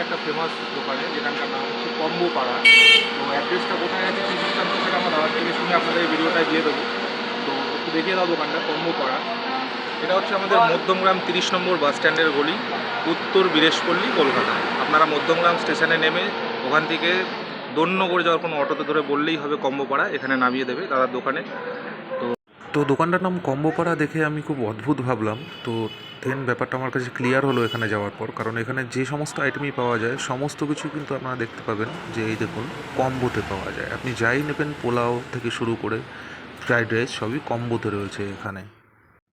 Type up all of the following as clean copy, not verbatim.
একটা ফেমাস দোকানে, যেখানকার নাম হচ্ছে কম্বো পাড়া। তো অ্যাড্রেসটা কোথায় আছে সেই সিদ্ধান্ত সেটা আমার দাদার থেকে শুনে আপনাদের এই ভিডিওটায় দিয়ে দেবো। তো একটু দেখিয়ে দাও দোকানটা, কম্বো পাড়া। এটা হচ্ছে আমাদের মধ্যমগ্রাম 30 নম্বর বাস স্ট্যান্ডের গলি, উত্তর বীরেশপল্লী, কলকাতা। আপনারা মধ্যমগ্রাম স্টেশনে নেমে ওখান থেকে দন্যগড় যাওয়ার কোনো অটোতে ধরে বললেই হবে কম্বো পাড়া, এখানে নামিয়ে দেবে দাদার দোকানে। তো দোকানটার নাম কম্বোপাড়া দেখে আমি খুব অদ্ভুত ভাবলাম। তো দেন ব্যাপারটা আমার কাছে ক্লিয়ার হলো এখানে যাওয়ার পর, কারণ এখানে যে সমস্ত আইটেমই পাওয়া যায় সমস্ত কিছু কিন্তু আপনারা দেখতে পাবেন যে এই দেখুন কম্বোতে পাওয়া যায়। আপনি যাই নেবেন, পোলাও থেকে শুরু করে ফ্রাইড রাইস সবই কম্বোতে রয়েছে এখানে।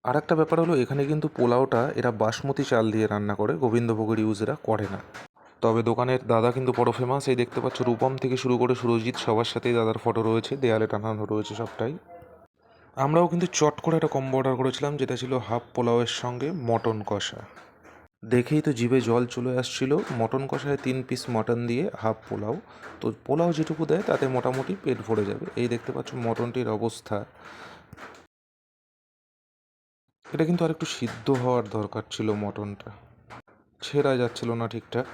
আর একটা ব্যাপার হলো, এখানে কিন্তু পোলাওটা এরা বাসমতি চাল দিয়ে রান্না করে, গোবিন্দভোগের ইউজ এরা করে না। তবে দোকানের দাদা কিন্তু বড় ফেমাস। এই দেখতে পাচ্ছ রূপম থেকে শুরু করে সুরজিৎ সবার সাথেই দাদার ফটো রয়েছে, দেয়ালে টানানো রয়েছে সবটাই। আমরাও কিন্তু চট করে একটা কম্বো অর্ডার করেছিলাম, যেটা ছিল হাফ পোলাওয়ের সঙ্গে মটন কষা। দেখেই তো জিভে জল চলে আসছিল। মটন কষায় 3 পিস মটন দিয়ে হাফ পোলাও। তো পোলাও যেটুকু দেয় তাতে মোটামুটি পেট ভরে যাবে। এই দেখতে পাচ্ছ মটনটির অবস্থা। এটা কিন্তু আরেকটু সিদ্ধ হওয়ার দরকার ছিল, মটনটা ছেঁড়া যাচ্ছিল না ঠিকঠাক।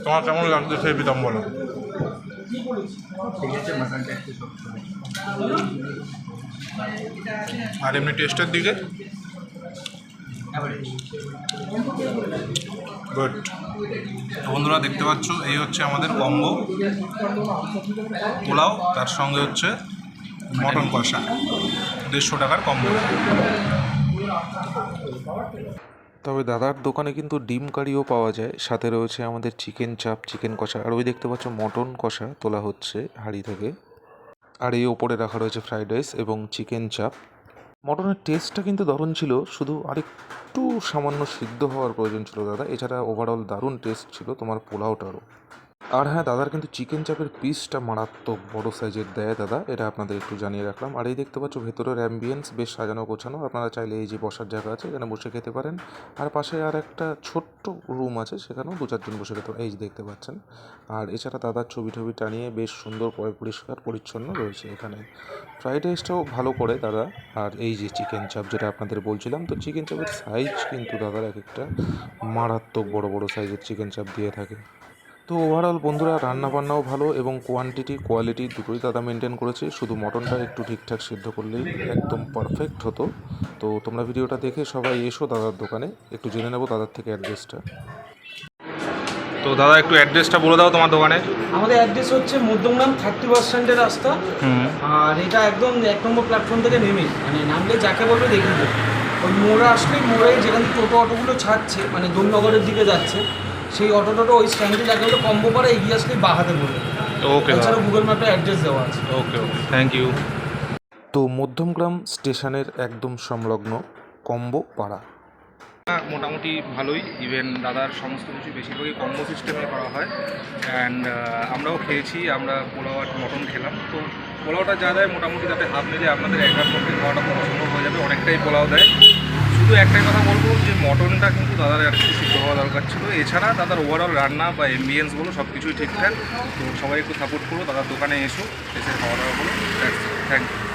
তোমার কেমন লাগছে সেই বিতম বলো। আর এমনি টেস্টের দিকে গুড। বন্ধুরা দেখতে পাচ্ছ, এই হচ্ছে আমাদের কম্বো পোলাও, তার সঙ্গে হচ্ছে মটন কষা, 150 টাকার কম্বো। তবে দাদার দোকানে কিন্তু ডিম কারিও পাওয়া যায়, সাথে রয়েছে আমাদের চিকেন চাপ, চিকেন কষা, আর ওই দেখতে পাচ্ছ মটন কষা তোলা হচ্ছে হাঁড়ি থেকে। আর এই ওপরে রাখা রয়েছে ফ্রাইড রাইস এবং চিকেন চাপ। মটনের টেস্টটা কিন্তু দারুণ ছিল, শুধু আরেকটু সামান্য সিদ্ধ হওয়ার প্রয়োজন ছিল দাদা। এছাড়া ওভারঅল দারুণ টেস্ট ছিল তোমার পোলাওটারও। আর হ্যাঁ, দাদার কিন্তু চিকেন চাপের পিসটা মারাত্মক বড় সাইজের দেয় দাদা, এটা আপনাদের একটু জানিয়ে রাখলাম। আর এই দেখতে পাচ্ছ ভেতরের অ্যাম্বিয়েন্স বেশ সাজানো গোছানো। আপনারা চাইলে এই যে বসার জায়গা আছে, এখানে বসে খেতে পারেন। আর পাশে আর একটা ছোট্ট রুম আছে, সেখানেও 2-4 জন বসে খেতে পারেন, এই যে দেখতে পাচ্ছেন। আর এছাড়া দাদার ছবি টবি টানিয়ে বেশ সুন্দর পরিষ্কার পরিচ্ছন্ন রয়েছে এখানে। ফ্রাইড রাইসটাও ভালো করে দাদা। আর এই যে চিকেন চাপ যেটা আপনাদের বলছিলাম, তো চিকেন চাপের সাইজ কিন্তু দাদার এক একটা মারাত্মক বড় বড় সাইজের চিকেন চাপ দিয়ে থাকে। তো ওভারঅল বন্ধুরা রান্নাবান্নাও ভালো এবং কোয়ালিটি দুটোই দাদা মেনটেন করেছে। শুধু মটনটা একটু ঠিকঠাক সিদ্ধ করলেই একদম পারফেক্ট হতো। তো তোমরা ভিডিওটা দেখে সবাই এসো দাদার দোকানে, একটু জেনে নেবো দাদার থেকে অ্যাড্রেসটা। তো দাদা একটু অ্যাড্রেসটা বলে দাও তোমার দোকানে। আমাদের অ্যাড্রেস হচ্ছে মধ্যমগ্রাম 30 বাস স্ট্যান্ডের রাস্তা। আর এটা একদম 1 নম্বর প্ল্যাটফর্ম থেকে নেমে মানে নামলে যাকে বলবে দেখিয়ে দেবে। ওই মোড়ে আসলে মোড়ে যেখানে টোটো অটোগুলো ছাড়ছে, মানে দোলনগরের দিকে যাচ্ছে, সেই অটোটা ওই স্ট্যান্ডে যাকে বলে কম্বো পাড়া এগিয়ে আসলেই বাঁ হাতে বলবে। ওকে, এছাড়া গুগল ম্যাপে অ্যাড্রেস দেওয়া আছে। ওকে ওকে, থ্যাংক ইউ। তো মধ্যমগ্রাম স্টেশনের একদম সংলগ্ন কম্বো পাড়া। মোটামুটি ভালোই, ইভেন দাদার সমস্ত কিছু বেশিরভাগই কম্বো সিস্টেমে করা হয়। অ্যান্ড আমরাও খেয়েছি, আমরা পোলাও আর মটন খেলাম। তো পোলাওটা যা দেয় মোটামুটি তাতে হাফ নিলে আপনাদের এক হাফ পক্ষে খাওয়াটা খুব অসম্ভব হয়ে যাবে, অনেকটাই পোলাও দেয়। শুধু একটাই কথা বলবো যে মটনটা কিন্তু দাদার আর একটু সিদ্ধ হওয়া দরকার ছিল। এছাড়া দাদার ওভারঅল রান্না বা এমবিয়েন্স বলো সব কিছুই ঠিকঠাক। তো সবাই একটু সাপোর্ট করো, দাদার দোকানে এসো, এসে খাওয়া দাওয়া করো। Thank you.